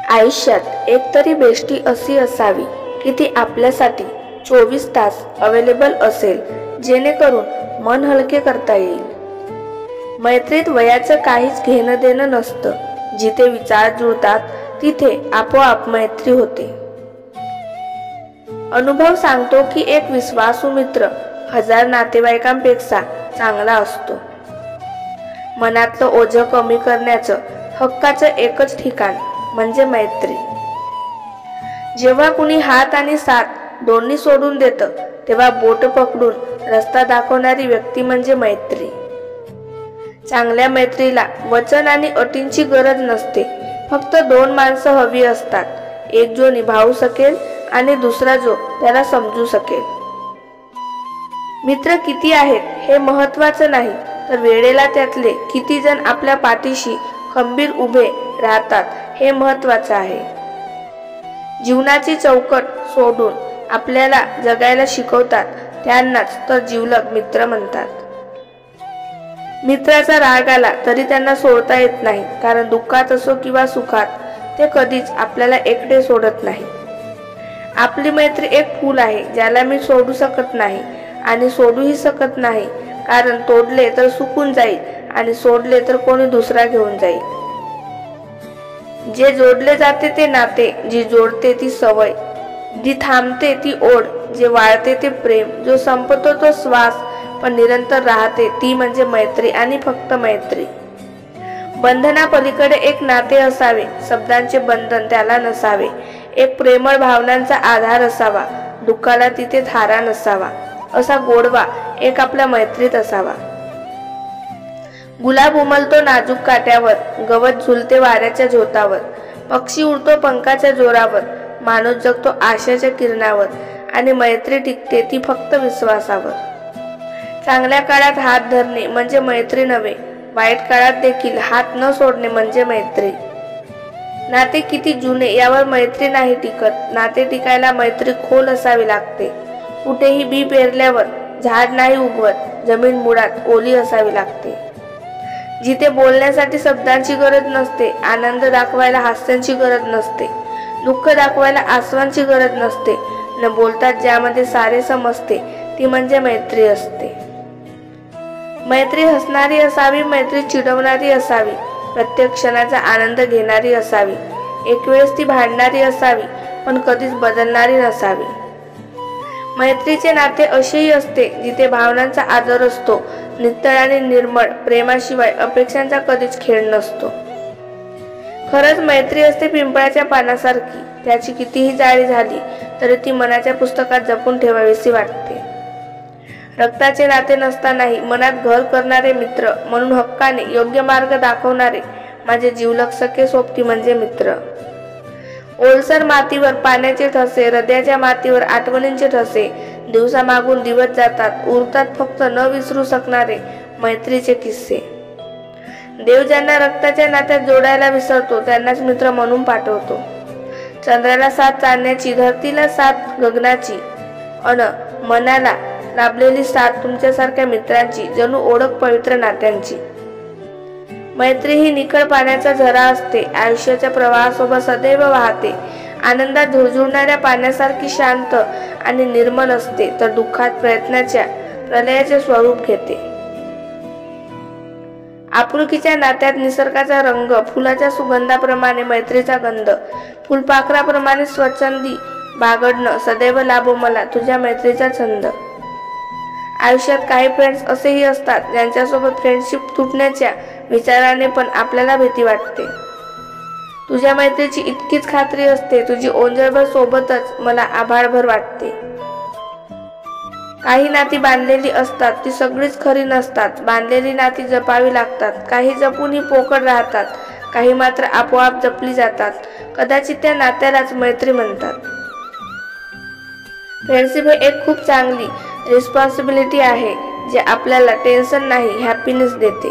आयुष्यात एकतरी बेस्टी अशी असावी की ती आपल्यासाठी 24 तास अवेलेबल असेल, जेणेकरून मन हलके करता येईल। मैत्रीत वयाचं काहीच घेणं देणं नसतं। जिथे विचार जुळतात तिथे आपोआप मैत्री होते। अनुभव सांगतो की एक विश्वासू मित्र 1000 नातेवाईकांपेक्षा चांगला असतो। मनातलं ओझं कमी करण्याचं हक्काचं एकच ठिकाण म्हणजे मैत्री। जेव्हा कुणी हात आणि साथ दोन्ही सोडून देतं, तेव्हा बोट पकडून रस्ता दाखवणारी व्यक्ती म्हणजे मैत्री। चांगल्या मैत्रीला वचन आणि अटींची गरज नसते, फक्त 2 माणसं हवी असतात, एक जो निभावू शकेल आणि दुसरा जो त्याला समजू शकेल। मित्र किती आहेत हे महत्त्वाचं नाही, तर वेळेला त्यातले किती जण आपल्या पाठीशी खंबीर उभे राहतात हे महत्त्वाचं आहे। जीवनाची चौकट सोडून आपल्याला जगायला शिकवतात त्यांनाच तर जिवलग मित्र म्हणतात। मित्राचा राग आला तरी त्यांना सोडता येत नाही, कारण दुःखात असो किंवा सुखात ते कधीच आपल्याला एकटे सोडत नाही। आपली मैत्री एक फूल आहे ज्याला मी सोडू शकत नाही आणि सोडूही शकत नाही, कारण तोडले तर सुकून जाईल आणि सोडले तर कोणी दुसरा घेऊन जाईल। जे जोडले जाते ते नाते, जी जोडते ती सवय, जी थांबते ती ओढ, जे वाढते ते प्रेम, जो संपतो तो श्वास पण निरंतर राहते ती म्हणजे मैत्री आणि फक्त मैत्री। बंधनापलीकडे एक नाते असावे, शब्दांचे बंधन त्याला नसावे, एक प्रेमळ भावनांचा आधार असावा, दुःखाला तिथे थारा नसावा, असा गोडवा एक आपल्या मैत्रीत असावा। गुलाब उमलतो नाजूक काट्यावर, गवत झुलते वाऱ्याच्या झोतावर, पक्षी उडतो पंखाच्या जोरावर, माणूस जगतो आशेच्या किरणावर आणि मैत्री टिकते ती फक्त विश्वासावर। चांगल्या काळात हात धरणे म्हणजे मैत्री नव्हे, वाईट काळात देखील हात न सोडणे म्हणजे मैत्री। नाते किती जुने यावर मैत्री नाही टिकत, नाते टिकायला मैत्री खोल असावी लागते। कुठेही बी पेरल्यावर झाड नाही उगवत, जमीन मुळात ओली असावी लागते। जिथे बोलण्यासाठी शब्दांची गरज नसते, आनंद दाखवायला हास्यांची गरज नसते, दुःख दाखवायला आसवांची गरज नसते, न बोलतात ज्यामध्ये सारे समजते ती म्हणजे मैत्री असते। मैत्री हसणारी असावी, मैत्री चिडवणारी असावी, प्रत्येक क्षणाचा आनंद घेणारी असावी, एक वेळेस ती भांडणारी असावी पण कधीच बदलणारी नसावी। मैत्रीचे नाते असेही असते जिथे भावनांचा आदर असतो, नितळ आणि निर्मळ प्रेमाशिवाय अपेक्षांचा कधीच खेळ नसतो। खरंच मैत्री असते पिंपळाच्या पानासारखी, त्याची कितीही जाळी झाली तरी ती मनाच्या पुस्तकात जपून ठेवावीशी वाटते। रक्ताचे नाते नसतानाही मनात घर करणारे मित्र, म्हणून हक्काने योग्य मार्ग दाखवणारे माझे जिवलग सखे सोबती म्हणजे मित्र। ओलसर मातीवर पाण्याचे ठसे, हृदयाच्या मातीवर आठवणींचे ठसे, दिवसामागून दिवस जातात, उरतात फक्त न विसरू शकणारे मैत्रीचे किस्से। देव ज्यांना रक्ताच्या नात्यात जोडायला विसरतो त्यांनाच मित्र म्हणून पाठवतो। चंद्राला साथ चांदण्याची, धरतीला साथ गगनाची, अन मनाला लाभलेली साथ तुमच्यासारख्या मित्रांची, जणू ओळख पवित्र नात्यांची। मैत्री ही निखळ पाण्याचा झरा असते, आयुष्याच्या प्रवाहासोबत सदैव वाहते, आनंदात झुळझुळणाऱ्या पाण्यासारखी शांत आणि निर्मल असते, तर दुःखात प्रयत्नाच्या प्रलयाचे स्वरूप घेते। आपुलकीच्या नात्यात निसर्गाचा रंग, फुलाच्या सुगंधाप्रमाणे मैत्रीचा गंध, फुलपाखराप्रमाणे स्वच्छंदी बागडणं, सदैव लाभो मला तुझ्या मैत्रीचा छंद। आयुष्यात काही फ्रेंड्स असेही असतात ज्यांच्यासोबत फ्रेंडशिप तुटण्याच्या विचाराने पण आपल्याला भीती वाटते। तुझ्या मैत्रीची इतकीच खात्री असते, तुझी ओंजळभर सोबतच मला आभाळभर वाटते। काही नाती बांधलेली असतात, ती सगळीच खरी नसतात, बांधलेली नाती जपावी लागतात, काही जपूनही पोकळ राहतात, काही मात्र आपोआप जपली जातात, कदाचित त्या नात्यालाच मैत्री म्हणतात। फ्रेंडशिप ही एक खूप चांगली रिस्पॉन्सिबिलिटी आहे, जे आपल्याला टेन्शन नाही हॅपीनेस देते।